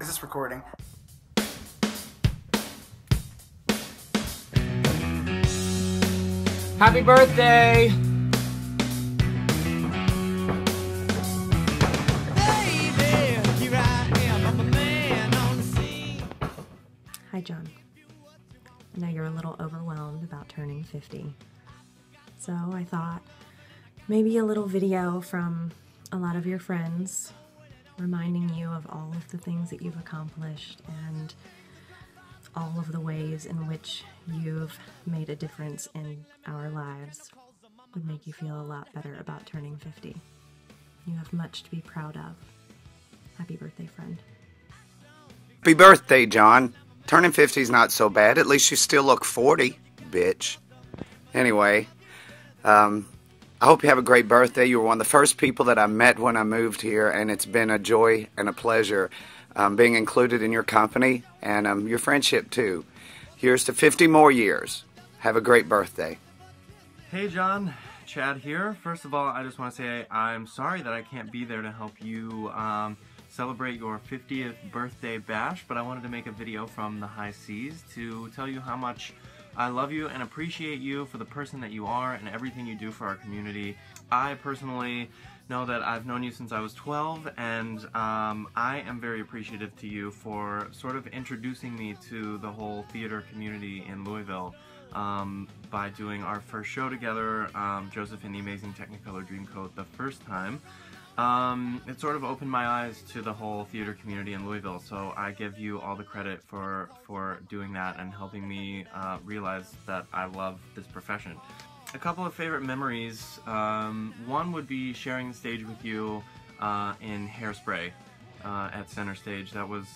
Is this recording? Happy birthday! Hi, John. I know you're a little overwhelmed about turning 50. So I thought maybe a little video from a lot of your friends reminding you of all of the things that you've accomplished and all of the ways in which you've made a difference in our lives would make you feel a lot better about turning 50. You have much to be proud of. Happy birthday, friend. Happy birthday, John. Turning 50 is not so bad. At least you still look 40, bitch. Anyway, I hope you have a great birthday. You were one of the first people that I met when I moved here, and it's been a joy and a pleasure being included in your company and your friendship, too. Here's to 50 more years. Have a great birthday. Hey, John. Chad here. First of all, I just want to say I'm sorry that I can't be there to help you celebrate your 50th birthday bash, but I wanted to make a video from the high seas to tell you how much I love you and appreciate you for the person that you are and everything you do for our community. I personally know that I've known you since I was 12, and I am very appreciative to you for sort of introducing me to the whole theater community in Louisville by doing our first show together, Joseph and the Amazing Technicolor Dreamcoat, the first time. It sort of opened my eyes to the whole theater community in Louisville, so I give you all the credit for doing that and helping me realize that I love this profession. A couple of favorite memories. One would be sharing the stage with you in Hairspray at CenterStage. That was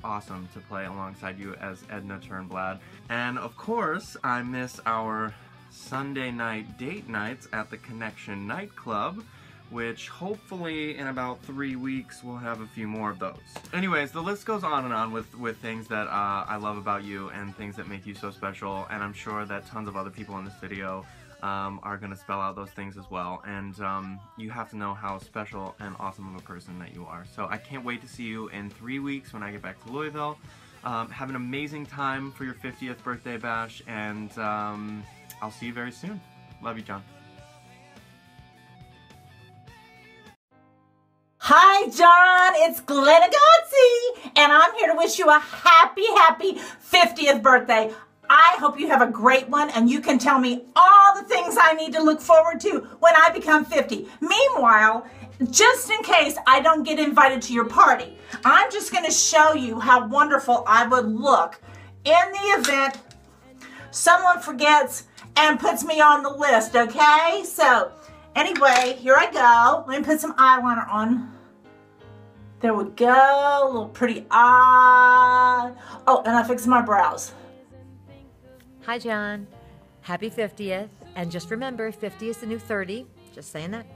awesome to play alongside you as Edna Turnblad. And of course, I miss our Sunday night date nights at the Connection nightclub, which hopefully in about 3 weeks we'll have a few more of those. Anyways, the list goes on and on with things that I love about you and things that make you so special, and I'm sure that tons of other people in this video are going to spell out those things as well, and you have to know how special and awesome of a person that you are. So I can't wait to see you in 3 weeks when I get back to Louisville. Have an amazing time for your 50th birthday bash, and I'll see you very soon. Love you, John. Hi, John, it's Glenna Godsey, and I'm here to wish you a happy 50th birthday. I hope you have a great one, and you can tell me all the things I need to look forward to when I become 50. Meanwhile, just in case I don't get invited to your party, I'm just going to show you how wonderful I would look in the event someone forgets and puts me on the list, okay? So, anyway, here I go. Let me put some eyeliner on. There we go, a little pretty eye. Oh, and I fixed my brows. Hi, John. Happy 50th. And just remember, 50 is the new 30. Just saying that.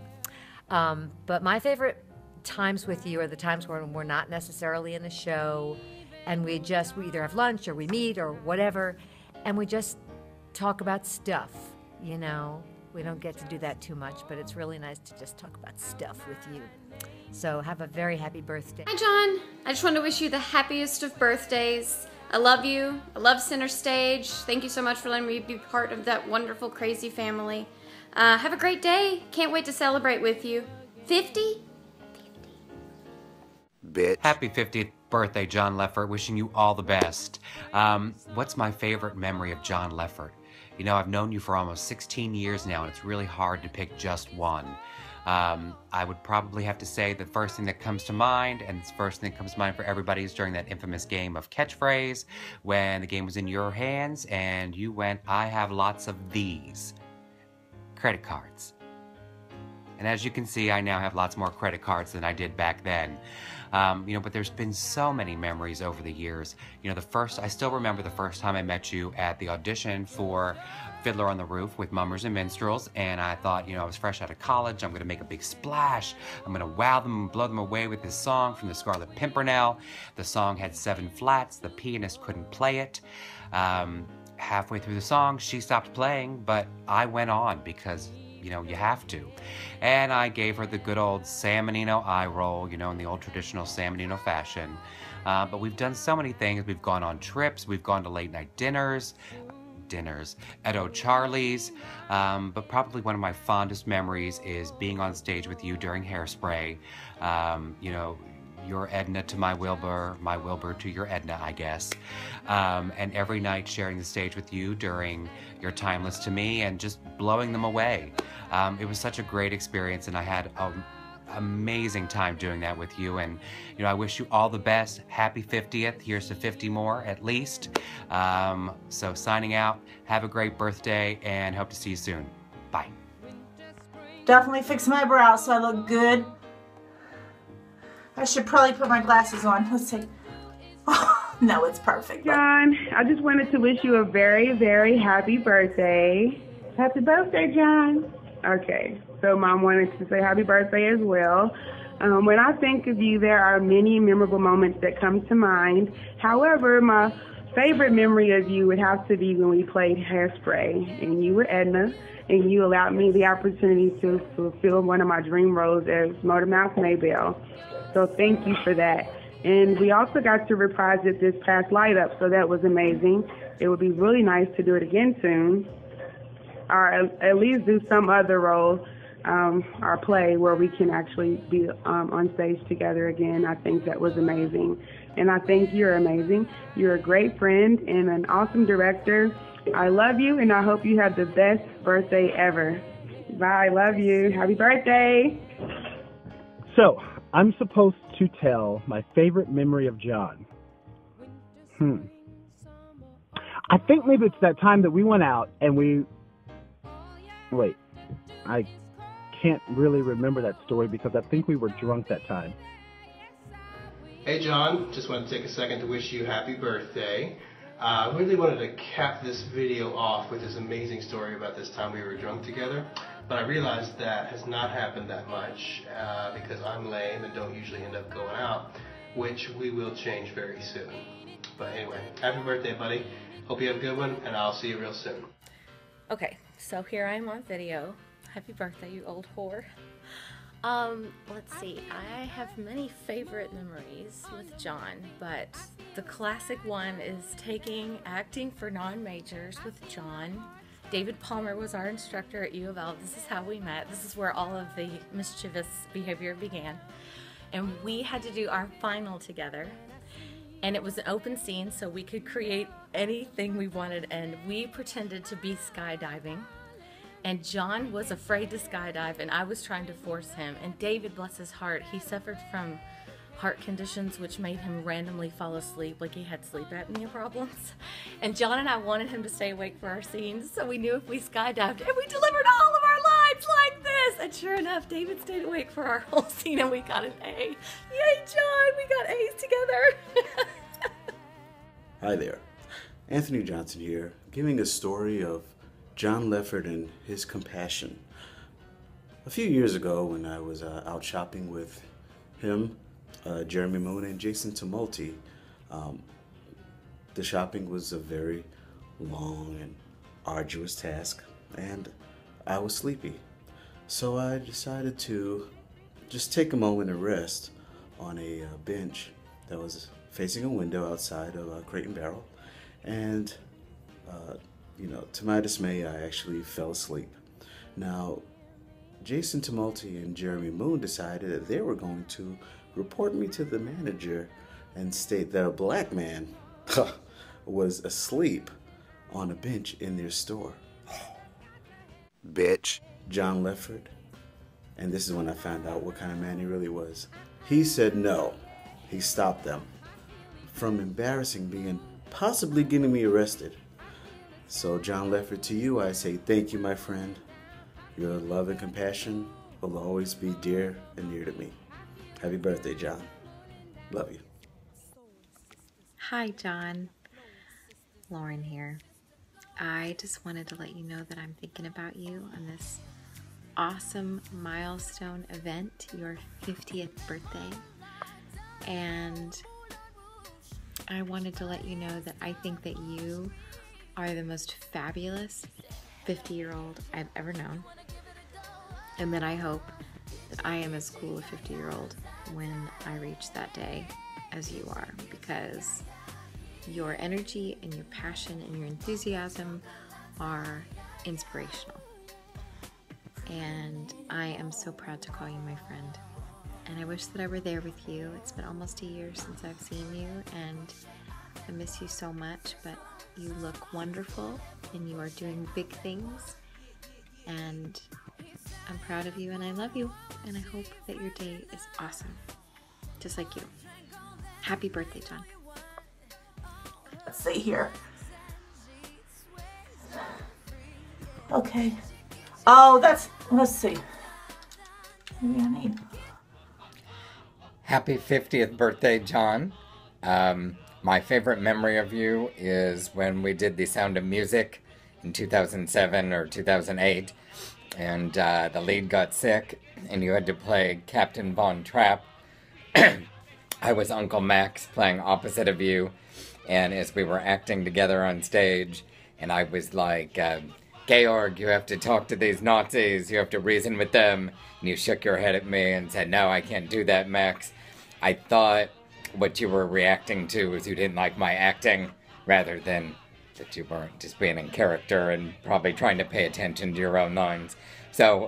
But my favorite times with you are the times when we're not necessarily in the show, and we either have lunch or we meet or whatever, and we just talk about stuff, you know. We don't get to do that too much, but it's really nice to just talk about stuff with you. So have a very happy birthday. Hi, John. I just want to wish you the happiest of birthdays. I love you. I love CenterStage. Thank you so much for letting me be part of that wonderful, crazy family. Have a great day. Can't wait to celebrate with you. 50? Bitch. Happy 50th birthday, John Leffert. Wishing you all the best. What's my favorite memory of John Leffert? You know, I've known you for almost 16 years now, and it's really hard to pick just one. I would probably have to say the first thing that comes to mind, and the first thing that comes to mind for everybody, is during that infamous game of catchphrase, when the game was in your hands, and you went, "I have lots of these credit cards." And as you can see, I now have lots more credit cards than I did back then. You know, but there's been so many memories over the years. You know, I still remember the first time I met you at the audition for Fiddler on the Roof with Mummers and Minstrels, and I thought, you know, I was fresh out of college, I'm gonna make a big splash, I'm gonna wow them and blow them away with this song from the Scarlet Pimpernel. The song had 7 flats, the pianist couldn't play it. Halfway through the song, she stopped playing, but I went on because you know, you have to. And I gave her the good old San Benito eye roll, you know, in the old traditional San Benito fashion. But we've done so many things. We've gone on trips, we've gone to late night dinners at O'Charlie's, but probably one of my fondest memories is being on stage with you during Hairspray. You know, your Edna to my Wilbur to your Edna, I guess. And every night sharing the stage with you during your Timeless to Me and just blowing them away. It was such a great experience, and I had an amazing time doing that with you. And you know, I wish you all the best. Happy 50th. Here's to 50 more at least. So signing out. Have a great birthday and hope to see you soon. Bye. Definitely fix my brow so I look good. I should probably put my glasses on. Let's see. Oh, no, it's perfect. John, I just wanted to wish you a very, very happy birthday. Happy birthday, John. Okay, so Mom wanted to say happy birthday as well. When I think of you, there are many memorable moments that come to mind. However, my favorite memory of you would have to be when we played Hairspray, and you were Edna, and you allowed me the opportunity to fulfill one of my dream roles as Motormouth Maybelle. So thank you for that. And we also got to reprise it this past light up, so that was amazing. It would be really nice to do it again soon, or at least do some other role or play where we can actually be on stage together again. I think that was amazing. And I think you're amazing. You're a great friend and an awesome director. I love you, and I hope you have the best birthday ever. Bye. Love you. Happy birthday. So, I'm supposed to tell my favorite memory of John. I think maybe it's that time that we went out and Wait, I can't really remember that story because I think we were drunk that time. Hey John, just wanted to take a second to wish you happy birthday. I really wanted to cap this video off with this amazing story about this time we were drunk together, but I realized that has not happened that much because I'm lame and don't usually end up going out, which we will change very soon. But anyway, happy birthday, buddy. Hope you have a good one, and I'll see you real soon. Okay, so here I am on video. Happy birthday, you old whore. Let's see, I have many favorite memories with John, but the classic one is acting for non-majors with John. David Palmer was our instructor at U of L. This is how we met. This is where all of the mischievous behavior began. And we had to do our final together. And it was an open scene, so we could create anything we wanted, and we pretended to be skydiving. And John was afraid to skydive, and I was trying to force him. And David, bless his heart, he suffered from heart conditions which made him randomly fall asleep, like he had sleep apnea problems. And John and I wanted him to stay awake for our scenes, so we knew if we skydived, and we delivered all of our lines like this. And sure enough, David stayed awake for our whole scene, and we got an A. Yay, John, we got A's together. Hi there, Anthony Johnson here, giving a story of John Leffert and his compassion. A few years ago when I was out shopping with him, Jeremy Moon and Jason Tumulty, the shopping was a very long and arduous task, and I was sleepy. So I decided to just take a moment to rest on a bench that was facing a window outside of Crate and Barrel, and to my dismay, I actually fell asleep. Now, Jason Tumulty and Jeremy Moon decided that they were going to report me to the manager and state that a black man was asleep on a bench in their store. Bitch. John Leffert, and this is when I found out what kind of man he really was. He said no. He stopped them from embarrassing me and possibly getting me arrested. So John Leffert, to you I say thank you, my friend. Your love and compassion will always be dear and near to me. Happy birthday, John. Love you. Hi, John. Lauren here. I just wanted to let you know that I'm thinking about you on this awesome milestone event, your 50th birthday. And I wanted to let you know that I think that you are the most fabulous 50-year-old I've ever known. and that I hope that I am as cool a 50-year-old when I reach that day as you are, because your energy and your passion and your enthusiasm are inspirational. And I am so proud to call you my friend. And I wish that I were there with you. It's been almost a year since I've seen you, and I miss you so much, but you look wonderful and you are doing big things. And I'm proud of you and I love you, and I hope that your day is awesome, just like you. Happy birthday, John. Let's see here. Okay. Oh, let's see. Maybe I need. Happy 50th birthday, John. My favorite memory of you is when we did The Sound of Music in 2007 or 2008, and the lead got sick, and you had to play Captain Von Trapp. I was Uncle Max playing opposite of you, and as we were acting together on stage, and I was like, Georg, you have to talk to these Nazis, you have to reason with them, and you shook your head at me and said, no, I can't do that, Max. I thought what you were reacting to was you didn't like my acting, rather than that you weren't just being in character and probably trying to pay attention to your own lines. So,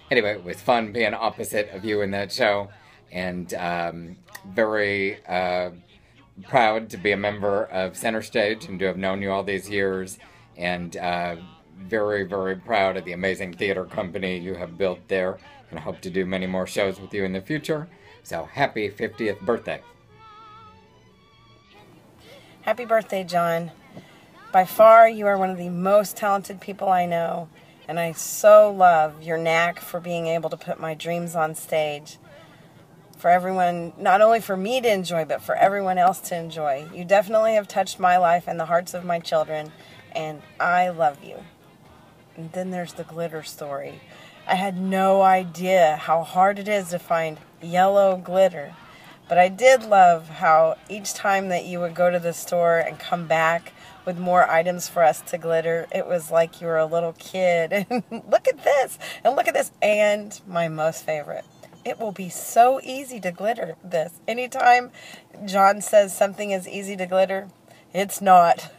anyway, it was fun being opposite of you in that show, and very proud to be a member of CenterStage and to have known you all these years, and very, very proud of the amazing theater company you have built there, and I hope to do many more shows with you in the future. So, happy 50th birthday. Happy birthday, John. By far, you are one of the most talented people I know, and I so love your knack for being able to put my dreams on stage. For everyone, not only for me to enjoy, but for everyone else to enjoy. You definitely have touched my life and the hearts of my children, and I love you. And then there's the glitter story. I had no idea how hard it is to find yellow glitter. But I did love how each time that you would go to the store and come back with more items for us to glitter, it was like you were a little kid. And look at this, and look at this, and my most favorite. It will be so easy to glitter this. Anytime John says something is easy to glitter, it's not.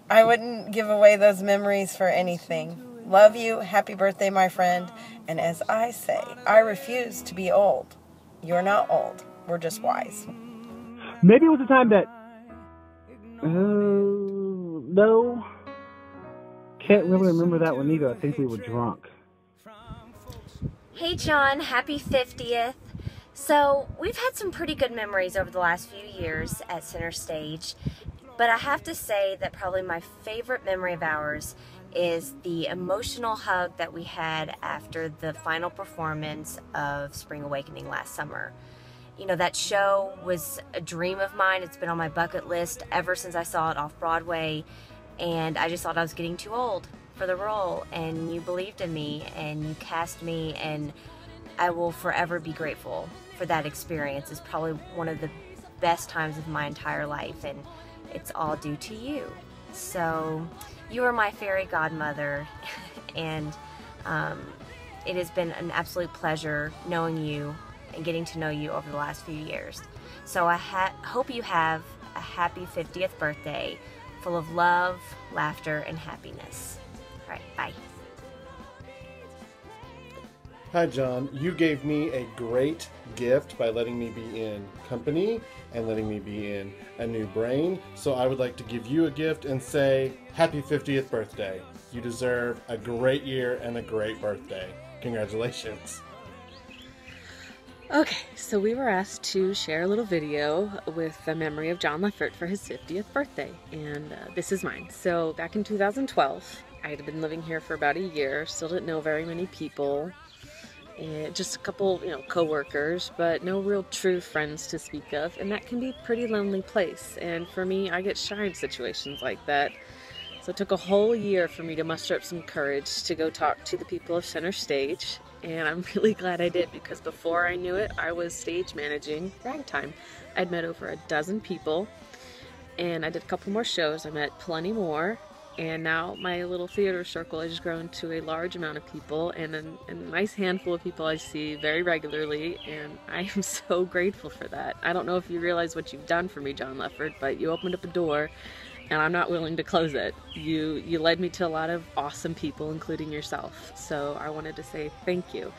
I wouldn't give away those memories for anything. Love you. Happy birthday, my friend. And as I say, I refuse to be old. You're not old. We're just wise. Maybe it was a time that... no. Can't really remember that one either. I think we were drunk. Hey, John. Happy 50th. So, we've had some pretty good memories over the last few years at CenterStage. But I have to say that probably my favorite memory of ours is the emotional hug that we had after the final performance of Spring Awakening last summer. You know, that show was a dream of mine. It's been on my bucket list ever since I saw it off Broadway, and I just thought I was getting too old for the role, and you believed in me and you cast me, and I will forever be grateful for that experience. It's probably one of the best times of my entire life, and it's all due to you. So you are my fairy godmother, and it has been an absolute pleasure knowing you and getting to know you over the last few years. So I hope you have a happy 50th birthday full of love, laughter, and happiness. All right, bye. Hi, John. You gave me a great gift by letting me be in company and letting me be in a new brain. So I would like to give you a gift and say, happy 50th birthday. You deserve a great year and a great birthday. Congratulations. Okay, so we were asked to share a little video with the memory of John Leffert for his 50th birthday, and this is mine. So back in 2012, I had been living here for about a year, still didn't know very many people, and just a couple, co-workers, but no real true friends to speak of, and that can be a pretty lonely place. And for me, I get shy in situations like that. So it took a whole year for me to muster up some courage to go talk to the people of CenterStage, and I'm really glad I did, because before I knew it, I was stage managing Ragtime. I'd met over a dozen people, and I did a couple more shows. I met plenty more, And now my little theater circle has grown to a large amount of people and a nice handful of people I see very regularly, and I am so grateful for that. I don't know if you realize what you've done for me, John Leffert, but you opened up a door and I'm not willing to close it. You led me to a lot of awesome people, including yourself. So I wanted to say thank you.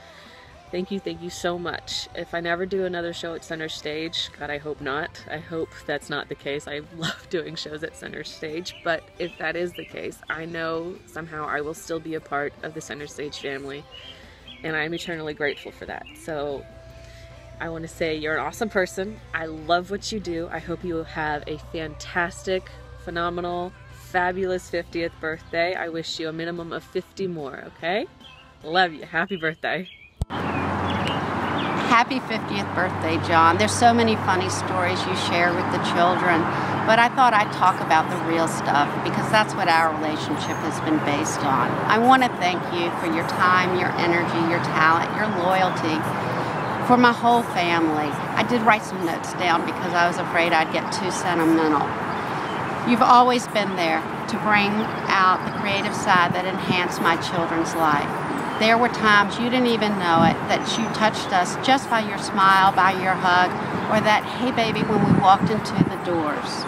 Thank you so much. If I never do another show at CenterStage, God, I hope not. I hope that's not the case. I love doing shows at CenterStage, but if that is the case, I know somehow I will still be a part of the CenterStage family, and I'm eternally grateful for that. So I want to say you're an awesome person. I love what you do. I hope you have a fantastic, phenomenal, fabulous 50th birthday. I wish you a minimum of 50 more, okay? Love you. Happy birthday. Happy 50th birthday, John. There's so many funny stories you share with the children, but I thought I'd talk about the real stuff because that's what our relationship has been based on. I want to thank you for your time, your energy, your talent, your loyalty, for my whole family. I did write some notes down because I was afraid I'd get too sentimental. You've always been there to bring out the creative side that enhanced my children's life. There were times you didn't even know it, that you touched us just by your smile, by your hug, or that, hey baby, when we walked into the doors.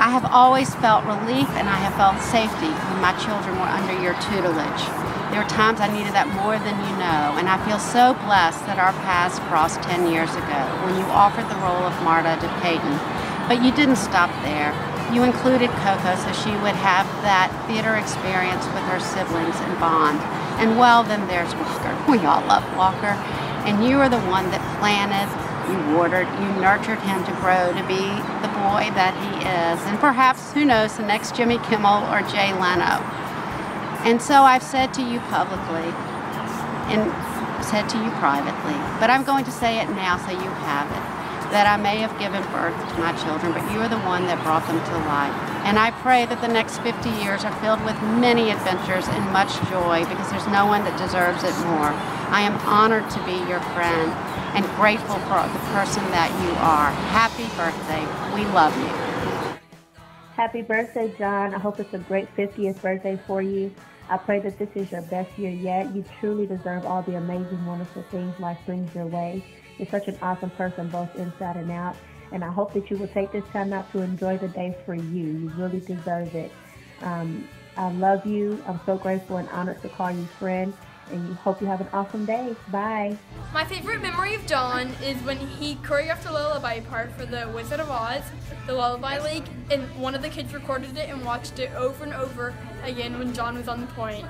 I have always felt relief and I have felt safety when my children were under your tutelage. There were times I needed that more than you know, and I feel so blessed that our paths crossed 10 years ago when you offered the role of Marta to Peyton. But you didn't stop there. You included Coco so she would have that theater experience with her siblings and bond. And well, then there's Walker. We all love Walker. And you are the one that planted, you watered, you nurtured him to grow to be the boy that he is. And perhaps, who knows, the next Jimmy Kimmel or Jay Leno. And so I've said to you publicly and said to you privately, but I'm going to say it now so you have it, that I may have given birth to my children, but you are the one that brought them to life. And I pray that the next 50 years are filled with many adventures and much joy, because there's no one that deserves it more. I am honored to be your friend and grateful for the person that you are. Happy birthday. We love you. Happy birthday, John. I hope it's a great 50th birthday for you. I pray that this is your best year yet. You truly deserve all the amazing, wonderful things life brings your way. You're such an awesome person, both inside and out. And I hope that you will take this time out to enjoy the day for you. You really deserve it. I love you. I'm so grateful and honored to call you friend. And you hope you have an awesome day. Bye. My favorite memory of John is when he choreographed a lullaby part for the Wizard of Oz, the Lullaby League, and one of the kids recorded it and watched it over and over again when John was on the point.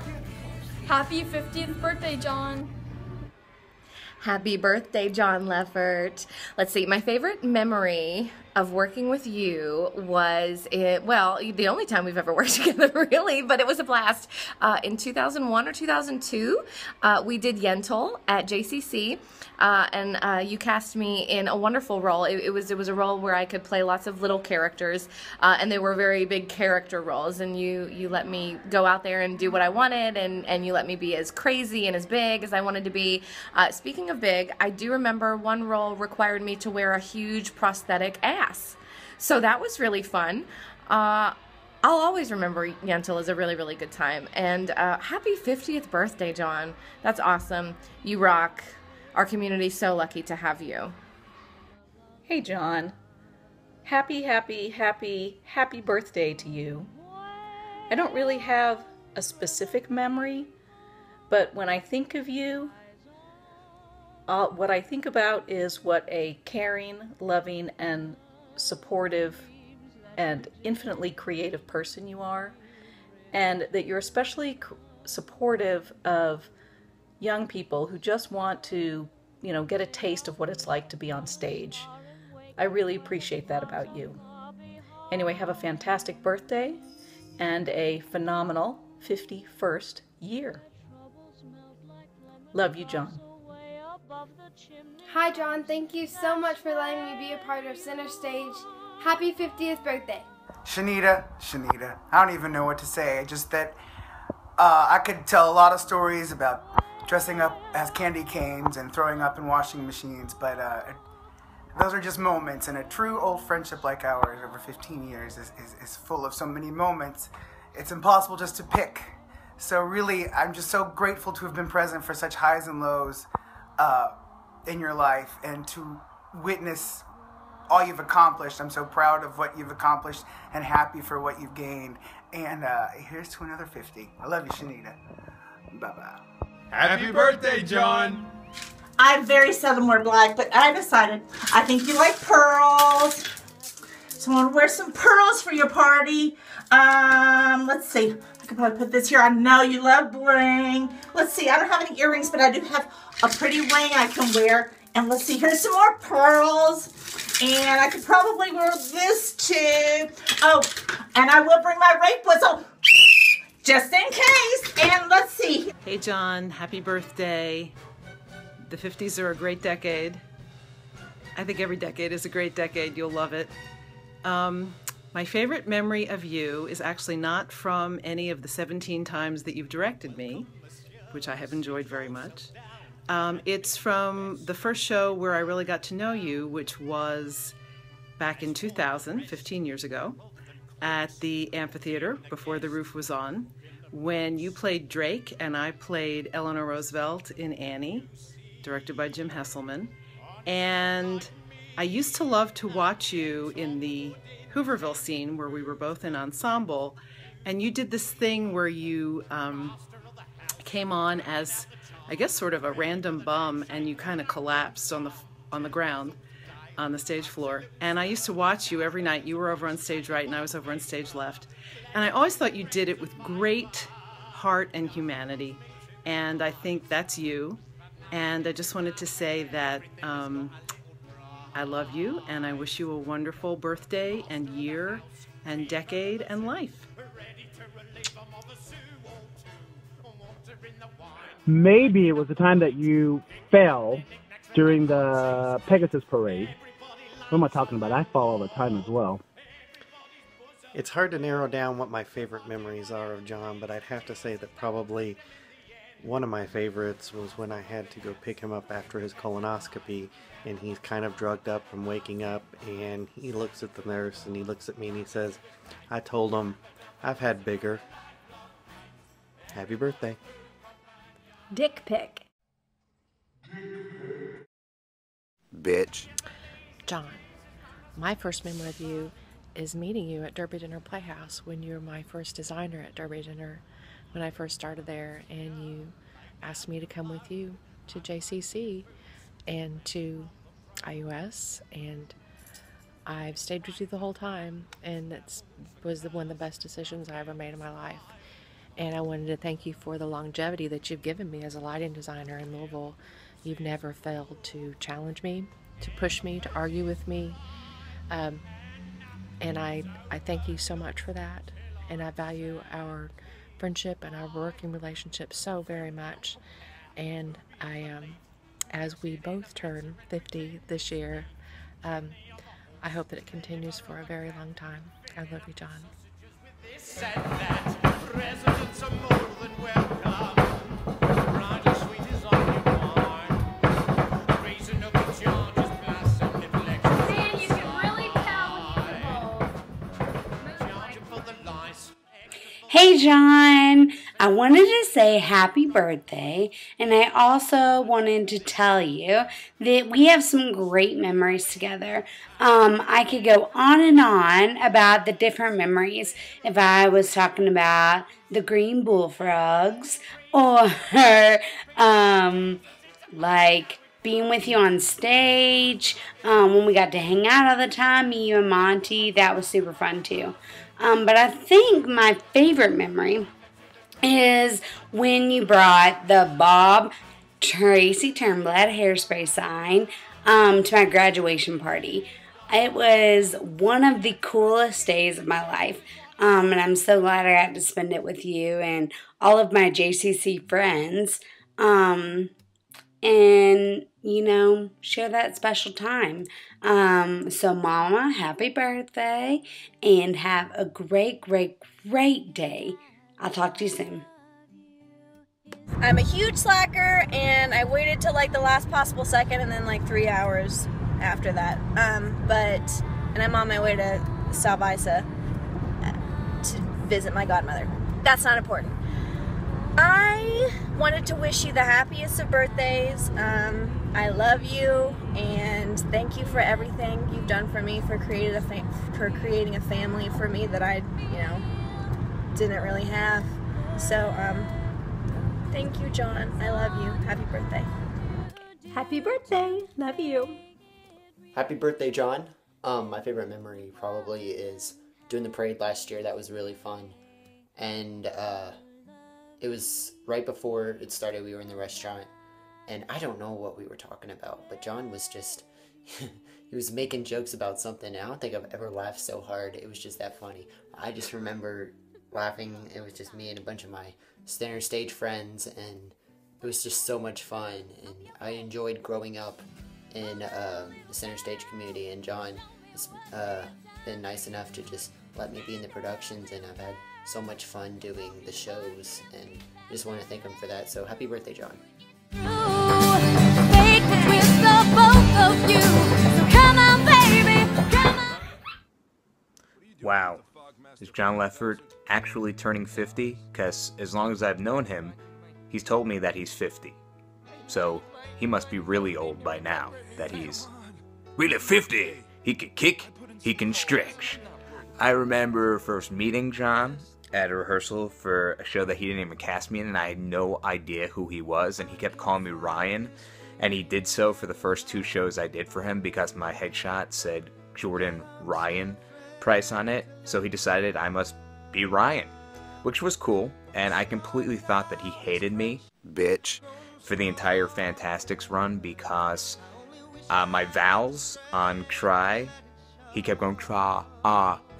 Happy 50th birthday, John. Happy birthday, John Leffert. Let's see, my favorite memory of working with you was, the only time we've ever worked together, really, but it was a blast. In 2001 or 2002, we did Yentl at JCC, and you cast me in a wonderful role. It was a role where I could play lots of little characters, and they were very big character roles, and you let me go out there and do what I wanted, and you let me be as crazy and as big as I wanted to be. Speaking of big, I do remember one role required me to wear a huge prosthetic ass. So that was really fun. I'll always remember Yentl as a really, really good time. And happy 50th birthday, John. That's awesome. You rock. Our community's so lucky to have you. Hey, John. Happy birthday to you. I don't really have a specific memory, but when I think of you, what I think about is what a caring, loving, and supportive and infinitely creative person you are, and that you're especially supportive of young people who just want to, get a taste of what it's like to be on stage. I really appreciate that about you. Anyway, have a fantastic birthday and a phenomenal 51st year. Love you, John. Hi, John. Thank you so much for letting me be a part of CenterStage. Happy 50th birthday. Shanita, I don't even know what to say. Just that I could tell a lot of stories about dressing up as candy canes and throwing up in washing machines, but those are just moments, and a true old friendship like ours over 15 years is full of so many moments it's impossible just to pick. So really, I'm just so grateful to have been present for such highs and lows in your life, and to witness all you've accomplished. I'm so proud of what you've accomplished and happy for what you've gained. And here's to another 50. I love you, Shanita. Bye-bye. Happy birthday, John! I very seldom wear black, but I decided I think you like pearls. So I want to wear some pearls for your party. Let's see. I could probably put this here. I know you love bling. Let's see. I don't have any earrings, but I do have a pretty ring I can wear. And let's see. Here's some more pearls. And I could probably wear this too. Oh, and I will bring my rape whistle just in case. And let's see. Hey, John. Happy birthday. The 50s are a great decade. I think every decade is a great decade. You'll love it. My favorite memory of you is actually not from any of the 17 times that you've directed me, which I have enjoyed very much. It's from the first show where I really got to know you, which was back in 2000, 15 years ago, at the amphitheater before the roof was on, when you played Drake and I played Eleanor Roosevelt in Annie, directed by Jim Hesselman. And I used to love to watch you in the Hooverville scene where we were both in ensemble, and you did this thing where you came on as, I guess, sort of a random bum, and you kind of collapsed on the ground on the stage floor. And I used to watch you every night. You were over on stage right and I was over on stage left, and I always thought you did it with great heart and humanity, and I think that's you. And I just wanted to say that I love you, and I wish you a wonderful birthday and year and decade and life. Maybe it was the time that you fell during the Pegasus Parade. What am I talking about? I fall all the time as well. It's hard to narrow down what my favorite memories are of John, but I'd have to say that probably one of my favorites was when I had to go pick him up after his colonoscopy, and he's kind of drugged up from waking up, and he looks at the nurse and he looks at me and he says, "I told him I've had bigger. Happy birthday." Dick pic. Bitch. John, my first memory of you is meeting you at Derby Dinner Playhouse when you were my first designer at Derby Dinner when I first started there, and you asked me to come with you to JCC and to IUS, and I've stayed with you the whole time, and it was one of the best decisions I ever made in my life. And I wanted to thank you for the longevity that you've given me as a lighting designer in Louisville. You've never failed to challenge me, to push me, to argue with me, and I thank you so much for that, and I value our friendship and our working relationship so very much. And as we both turn 50 this year, I hope that it continues for a very long time. I love you, John. Hey John, I wanted to say happy birthday, and I also wanted to tell you that we have some great memories together. I could go on and on about the different memories if I was talking about the green bullfrogs, or like being with you on stage, when we got to hang out all the time, me, you, and Monty. That was super fun too. But I think my favorite memory is when you brought the Bob Tracy Turnblad hairspray sign to my graduation party. It was one of the coolest days of my life, and I'm so glad I got to spend it with you and all of my JCC friends, and, you know, share that special time. So Mama, happy birthday, and have a great, great, great day. I'll talk to you soon. I'm a huge slacker, and I waited till like the last possible second, and then like 3 hours after that. And I'm on my way to Salvisa visit my godmother. That's not important. I wanted to wish you the happiest of birthdays. I love you, and thank you for everything you've done for me, for creating a family for me that I, didn't really have. So, thank you, John. I love you. Happy birthday. Happy birthday. Love you. Happy birthday, John. My favorite memory probably is doing the parade last year. That was really fun. And it was right before it started. We were in the restaurant, and I don't know what we were talking about, but John was just, he was making jokes about something. And I don't think I've ever laughed so hard. It was just that funny. I just remember laughing. It was just me and a bunch of my CenterStage friends, and it was just so much fun. And I enjoyed growing up in the CenterStage community, and John has been nice enough to just let me be in the productions, and I've had so much fun doing the shows, and I just want to thank him for that. So happy birthday, John. Wow, is John Leffert actually turning 50? Because as long as I've known him, he's told me that he's 50. So he must be really old by now, that he's really 50. He can kick, he can stretch. I remember first meeting John at a rehearsal for a show that he didn't even cast me in, and I had no idea who he was, and he kept calling me Ryan, and he did so for the first 2 shows I did for him because my headshot said Jordan Ryan Price on it, so he decided I must be Ryan, which was cool, and I completely thought that he hated me, bitch, for the entire Fantastics run because my vowels on try, he kept going tra,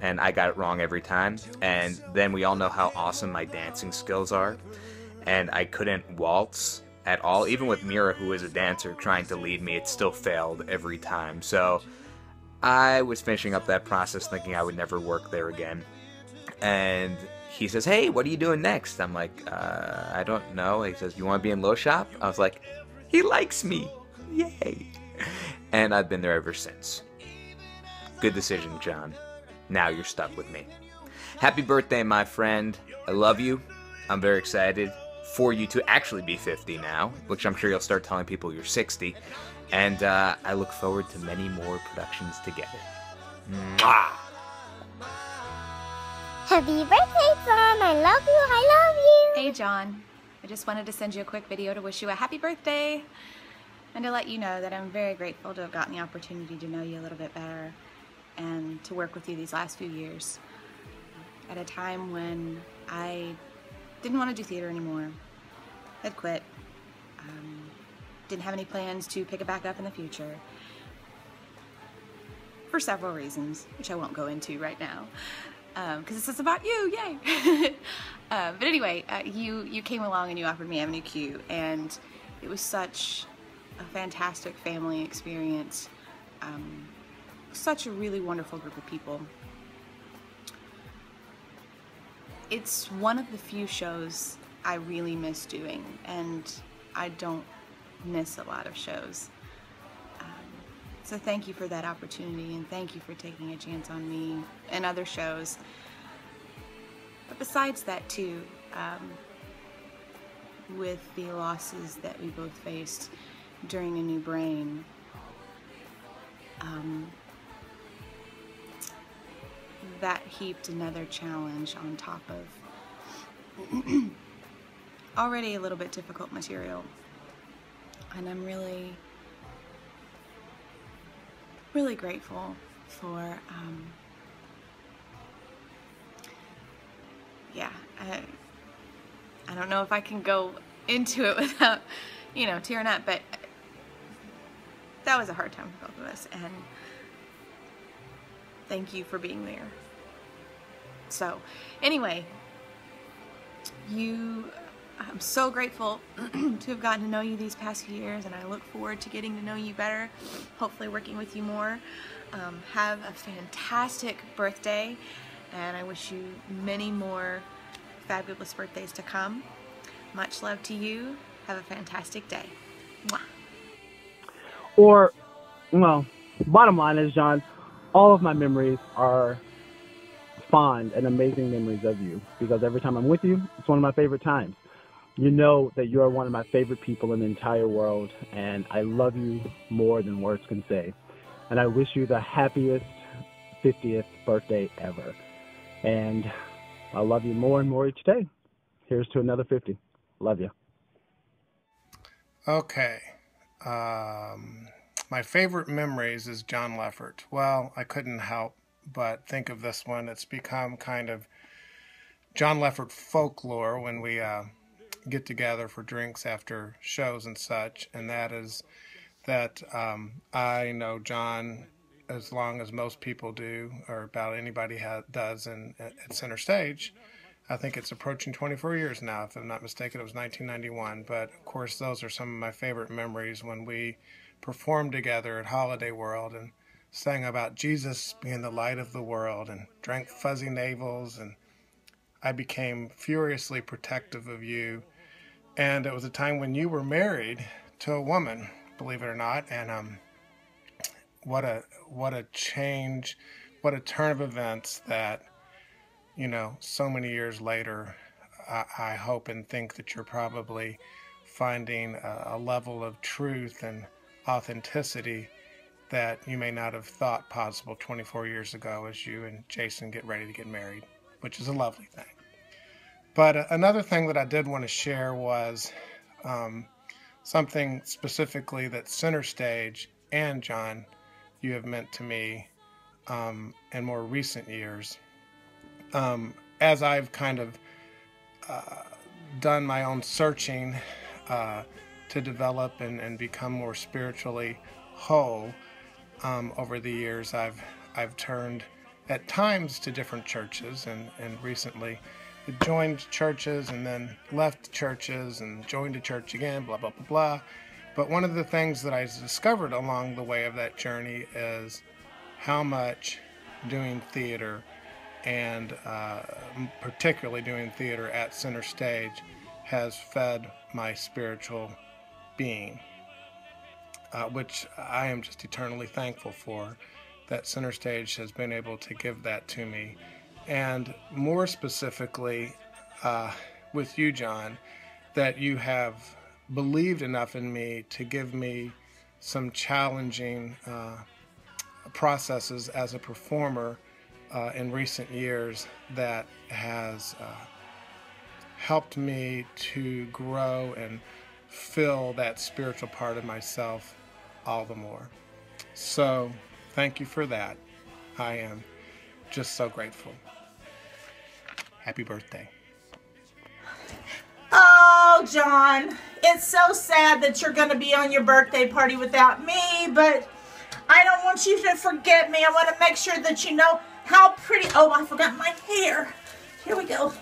and I got it wrong every time. And then we all know how awesome my dancing skills are, and I couldn't waltz at all. Even with Mira, who is a dancer, trying to lead me, it still failed every time. So I was finishing up that process thinking I would never work there again. And he says, hey, what are you doing next? I'm like, I don't know. He says, you want to be in Low Shop? I was like, he likes me. Yay. And I've been there ever since. Good decision, John. Now you're stuck with me. Happy birthday, my friend. I love you. I'm very excited for you to actually be 50 now, which I'm sure you'll start telling people you're 60. And I look forward to many more productions together. Mwah! Happy birthday, John. I love you. I love you. Hey, John. I just wanted to send you a quick video to wish you a happy birthday and to let you know that I'm very grateful to have gotten the opportunity to know you a little bit better and to work with you these last few years at a time when I didn't want to do theater anymore. I'd quit. Didn't have any plans to pick it back up in the future for several reasons, which I won't go into right now. Because this is about you, yay! But anyway, you came along and you offered me Avenue Q, and it was such a fantastic family experience. Such a really wonderful group of people. It's one of the few shows I really miss doing, and I don't miss a lot of shows. So thank you for that opportunity, and thank you for taking a chance on me and other shows. But besides that too, with the losses that we both faced during A New Brain, that heaped another challenge on top of already a little bit difficult material. And I'm really grateful for, yeah, I don't know if I can go into it without, tearing up, but that was a hard time for both of us, and thank you for being there. So, anyway, I'm so grateful to have gotten to know you these past few years, and I look forward to getting to know you better, hopefully working with you more. Have a fantastic birthday, and I wish you many more fabulous birthdays to come. Much love to you. Have a fantastic day. Mwah. Or, well, bottom line is, John, all of my memories are fond and amazing memories of you, because every time I'm with you, it's one of my favorite times. You know that you are one of my favorite people in the entire world, and I love you more than words can say. And I wish you the happiest 50th birthday ever. And I love you more and more each day. Here's to another 50. Love you. Okay. My favorite memories is John Leffert. Well, I couldn't help but think of this one. It's become kind of John Leffert folklore when we get together for drinks after shows and such, and that is that I know John as long as most people do, or about anybody does at CenterStage. I think it's approaching 24 years now, if I'm not mistaken. It was 1991, but of course those are some of my favorite memories when we performed together at Holiday World and sang about Jesus being the light of the world and drank fuzzy navels, and I became furiously protective of you. And it was a time when you were married to a woman, believe it or not, and what a change, what a turn of events that, you know, so many years later, I hope and think that you're probably finding a level of truth and authenticity that you may not have thought possible 24 years ago as you and Jason get ready to get married, which is a lovely thing. But another thing that I did want to share was something specifically that CenterStage and John, you have meant to me in more recent years. As I've kind of done my own searching to develop and become more spiritually whole over the years, I've turned at times to different churches and recently joined churches and then left churches and joined a church again, blah, blah, blah, blah. But one of the things that I discovered along the way of that journey is how much doing theater and particularly doing theater at CenterStage has fed my spiritual being, which I am just eternally thankful for, that CenterStage has been able to give that to me. And more specifically, with you, John, that you have believed enough in me to give me some challenging processes as a performer in recent years that has helped me to grow and fill that spiritual part of myself all the more. So thank you for that. I am just so grateful. Happy birthday. Oh, John, it's so sad that you're going to be on your birthday party without me, but I don't want you to forget me. I want to make sure that you know how pretty... Oh, I forgot my hair. Here we go.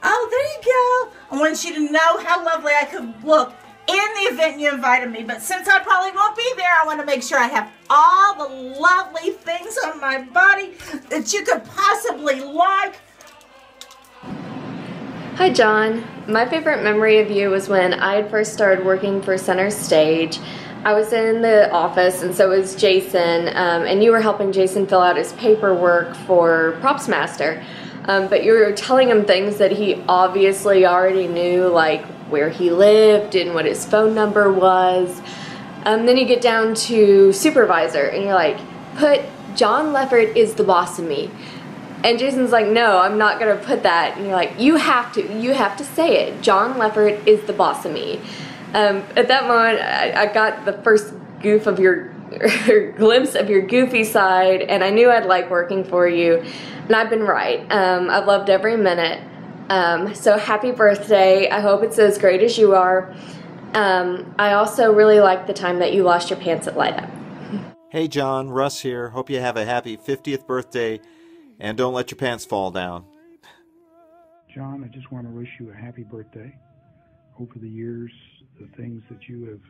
Oh, there you go. I want you to know how lovely I could look in the event you invited me. But since I probably won't be there, I want to make sure I have all the lovely things on my body that you could possibly like. Hi, John. My favorite memory of you was when I had first started working for CenterStage. I was in the office, and so was Jason, and you were helping Jason fill out his paperwork for Props Master. But you were telling him things that he obviously already knew, like where he lived and what his phone number was. Then you get down to supervisor, and you're like, put John Leffert is the boss of me. And Jason's like, no, I'm not gonna put that. And you're like, you have to say it. John Leffert is the boss of me. At that moment, I got the first goof of your glimpse of your goofy side, and I knew I'd like working for you, and I've been right. I've loved every minute. So happy birthday. I hope it's as great as you are. I also really like the time that you lost your pants at Light Up. Hey John, Russ here. Hope you have a happy 50th birthday, and don't let your pants fall down. John, I just want to wish you a happy birthday. Over the years, the things that you have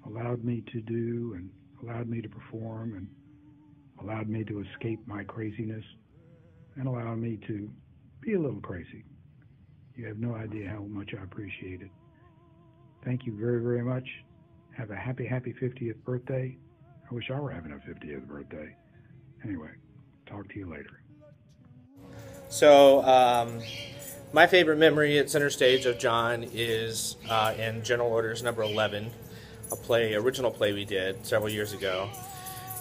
allowed me to do and allowed me to perform and allowed me to escape my craziness and allowed me to be a little crazy. You have no idea how much I appreciate it. Thank you very, very much. Have a happy, happy 50th birthday. I wish I were having a 50th birthday. Anyway, Talk to you later. So, my favorite memory at CenterStage of John is in General Orders number 11, original play we did several years ago.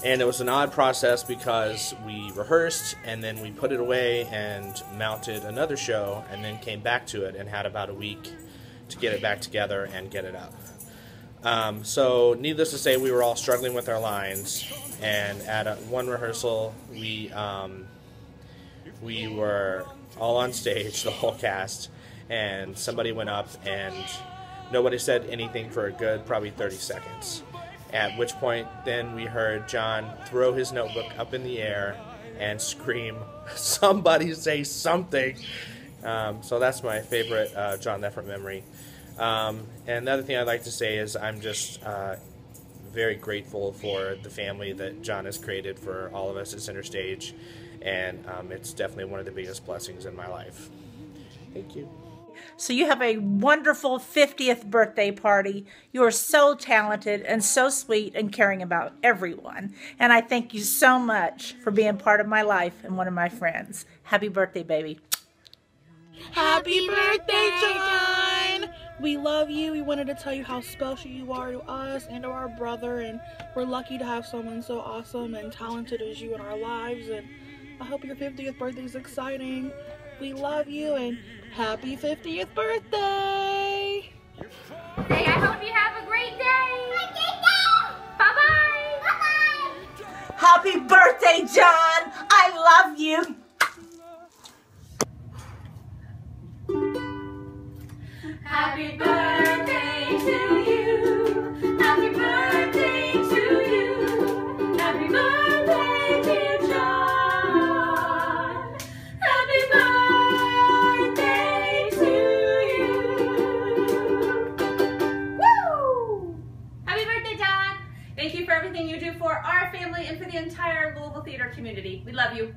And it was an odd process because we rehearsed and then we put it away and mounted another show and then came back to it and had about a week to get it back together and get it up. So needless to say, we were all struggling with our lines, and at one rehearsal we were all on stage, the whole cast, and somebody went up and nobody said anything for a good probably 30 seconds. At which point, then we heard John throw his notebook up in the air and scream, "Somebody say something!" So that's my favorite John Leffert memory. And another thing I'd like to say is I'm just very grateful for the family that John has created for all of us at CenterStage, and it's definitely one of the biggest blessings in my life. Thank you. So you have a wonderful 50th birthday party. You are so talented and so sweet and caring about everyone. And I thank you so much for being part of my life and one of my friends. Happy birthday, baby. Happy birthday, John! We love you. We wanted to tell you how special you are to us and to our brother. And we're lucky to have someone so awesome and talented as you in our lives. And I hope your 50th birthday is exciting. We love you and happy 50th birthday! Hey, I hope you have a great day! Bye-bye! Bye-bye! Happy birthday, John! I love you! Happy birthday to you! Happy birthday to you! Happy birthday, dear John! Happy birthday to you! Woo! Happy birthday, John! Thank you for everything you do for our family and for the entire Louisville theater community. We love you.